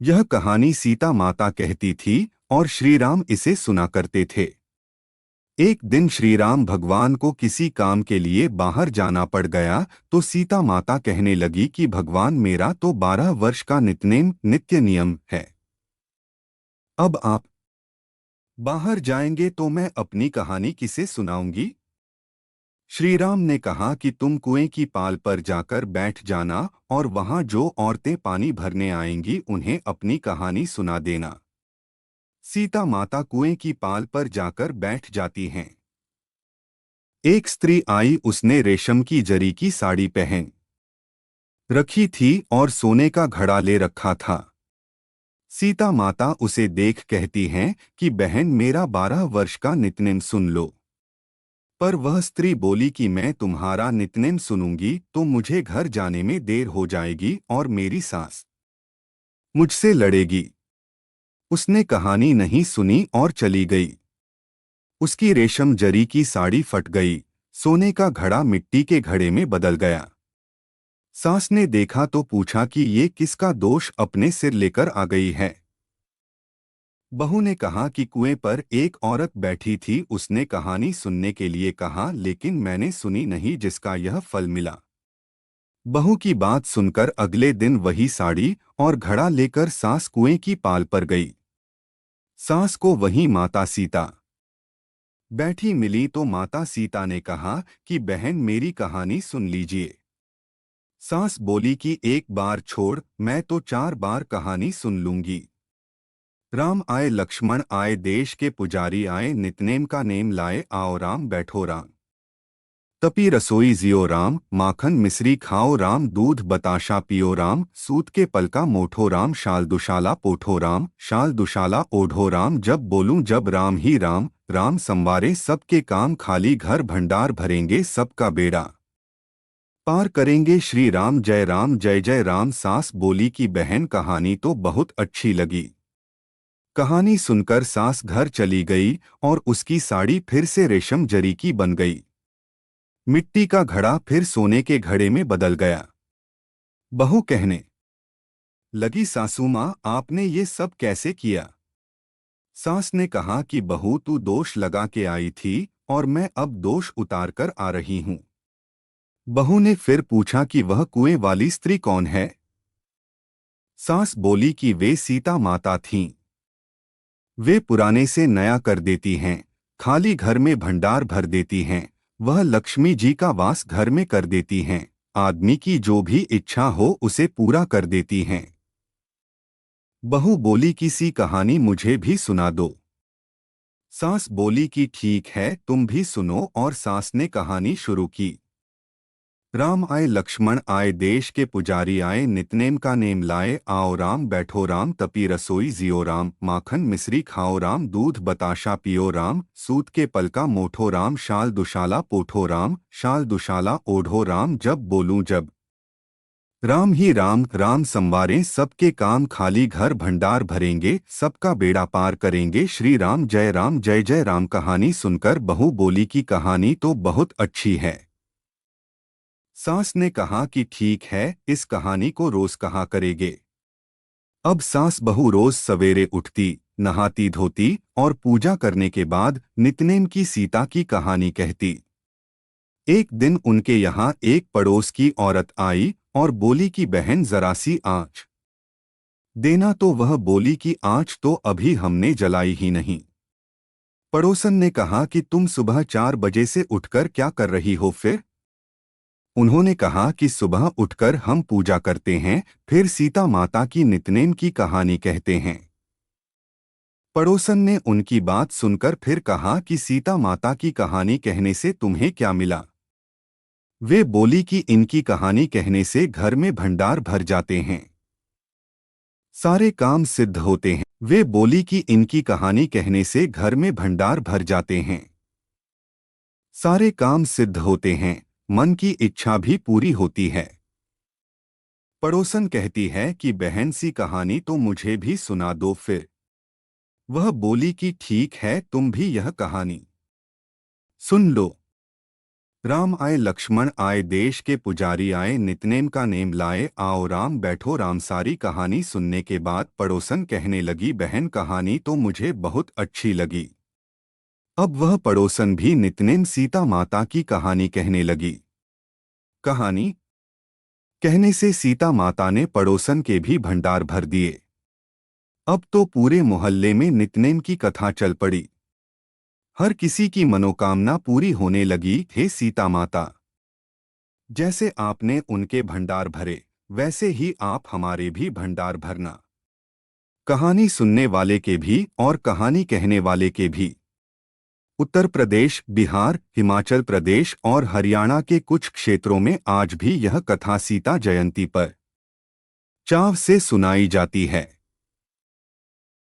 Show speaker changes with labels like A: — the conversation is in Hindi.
A: यह कहानी सीता माता कहती थी और श्री राम इसे सुना करते थे। एक दिन श्री राम भगवान को किसी काम के लिए बाहर जाना पड़ गया तो सीता माता कहने लगी कि भगवान मेरा तो 12 वर्ष का नित्यनेम नित्य नियम है। अब आप बाहर जाएंगे तो मैं अपनी कहानी किसे सुनाऊंगी। श्री राम ने कहा कि तुम कुएं की पाल पर जाकर बैठ जाना और वहां जो औरतें पानी भरने आएंगी उन्हें अपनी कहानी सुना देना। सीता माता कुएं की पाल पर जाकर बैठ जाती हैं। एक स्त्री आई, उसने रेशम की जरी की साड़ी पहन रखी थी और सोने का घड़ा ले रखा था। सीता माता उसे देख कहती हैं कि बहन मेरा 12 वर्ष का नित्यनेम सुन लो। पर वह स्त्री बोली कि मैं तुम्हारा नित्यनेम सुनूंगी तो मुझे घर जाने में देर हो जाएगी और मेरी सास मुझसे लड़ेगी। उसने कहानी नहीं सुनी और चली गई। उसकी रेशम जरी की साड़ी फट गई, सोने का घड़ा मिट्टी के घड़े में बदल गया। सास ने देखा तो पूछा कि ये किसका दोष अपने सिर लेकर आ गई है। बहू ने कहा कि कुएं पर एक औरत बैठी थी, उसने कहानी सुनने के लिए कहा लेकिन मैंने सुनी नहीं जिसका यह फल मिला। बहू की बात सुनकर अगले दिन वही साड़ी और घड़ा लेकर सास कुएं की पाल पर गई। सास को वहीं माता सीता बैठी मिली तो माता सीता ने कहा कि बहन मेरी कहानी सुन लीजिए। सास बोली कि एक बार छोड़, मैं तो 4 बार कहानी सुन लूंगी। राम आए लक्ष्मण आए, देश के पुजारी आए, नितनेम का नेम लाए, आओ राम बैठो राम। तपी रसोई जियो राम, माखन मिश्री खाओ राम, दूध बताशा पियो राम, सूत के पलका मोठो राम, शाल दुशाला पोठो राम, शाल दुशाला ओढ़ो राम, जब बोलूं जब राम ही राम, राम संवारे सबके काम, खाली घर भंडार भरेंगे सबका बेड़ा पार करेंगे, श्री राम जय जय राम। सास बोली कि बहन कहानी तो बहुत अच्छी लगी। कहानी सुनकर सास घर चली गई और उसकी साड़ी फिर से रेशम जरी की बन गई। मिट्टी का घड़ा फिर सोने के घड़े में बदल गया। बहू कहने लगी सासू माँ आपने ये सब कैसे किया। सास ने कहा कि बहू तू दोष लगा के आई थी और मैं अब दोष उतार कर आ रही हूँ। बहू ने फिर पूछा कि वह कुएं वाली स्त्री कौन है। सास बोली कि वे सीता माता थीं। वे पुराने से नया कर देती हैं, खाली घर में भंडार भर देती हैं, वह लक्ष्मी जी का वास घर में कर देती हैं, आदमी की जो भी इच्छा हो उसे पूरा कर देती हैं। बहू बोली किसी कहानी मुझे भी सुना दो। सास बोली कि ठीक है तुम भी सुनो और सास ने कहानी शुरू की। राम आए लक्ष्मण आए, देश के पुजारी आए, नितनेम का नेम लाए, आओ राम बैठो राम, तपी रसोई जियो राम, माखन मिश्री खाओ राम, दूध बताशा पियो राम, सूत के पलका मोठो राम, शाल दुशाला पोठो राम, शाल दुशाला ओढ़ो राम, जब बोलूं जब राम ही राम, राम संवारे सबके काम, खाली घर भंडार भरेंगे सबका बेड़ा पार करेंगे, श्री राम जय जय राम। कहानी सुनकर बहू बोली कि कहानी तो बहुत अच्छी है। सास ने कहा कि ठीक है, इस कहानी को रोज कहा करेंगे। अब सास बहू रोज सवेरे उठती, नहाती धोती और पूजा करने के बाद नितनेम की सीता की कहानी कहती। एक दिन उनके यहाँ एक पड़ोस की औरत आई और बोली कि बहन जरा सी आँच देना, तो वह बोली कि आँच तो अभी हमने जलाई ही नहीं। पड़ोसन ने कहा कि तुम सुबह 4 बजे से उठकर क्या कर रही हो फिर। उन्होंने कहा कि सुबह उठकर हम पूजा करते हैं, फिर सीता माता की नितनेम की कहानी कहते हैं। पड़ोसन ने उनकी बात सुनकर फिर कहा कि सीता माता की कहानी कहने से तुम्हें क्या मिला। वे बोली कि इनकी कहानी कहने से घर में भंडार भर जाते हैं, सारे काम सिद्ध होते हैं। वे बोली कि इनकी कहानी कहने से घर में भंडार भर जाते हैं, सारे काम सिद्ध होते हैं, मन की इच्छा भी पूरी होती है। पड़ोसन कहती है कि बहन सी कहानी तो मुझे भी सुना दो फिर। वह बोली कि ठीक है तुम भी यह कहानी सुन लो। राम आए लक्ष्मण आए देश के पुजारी आए नितनेम का नेम लाए आओ राम बैठो राम। सारी कहानी सुनने के बाद पड़ोसन कहने लगी, बहन कहानी तो मुझे बहुत अच्छी लगी। अब वह पड़ोसन भी नितनेम सीता माता की कहानी कहने लगी। कहानी कहने से सीता माता ने पड़ोसन के भी भंडार भर दिए। अब तो पूरे मोहल्ले में नितनेम की कथा चल पड़ी। हर किसी की मनोकामना पूरी होने लगी। हे सीता माता, जैसे आपने उनके भंडार भरे वैसे ही आप हमारे भी भंडार भरना। कहानी सुनने वाले के भी और कहानी कहने वाले के भी। उत्तर प्रदेश, बिहार, हिमाचल प्रदेश और हरियाणा के कुछ क्षेत्रों में आज भी यह कथा सीता जयंती पर चाव से सुनाई जाती है।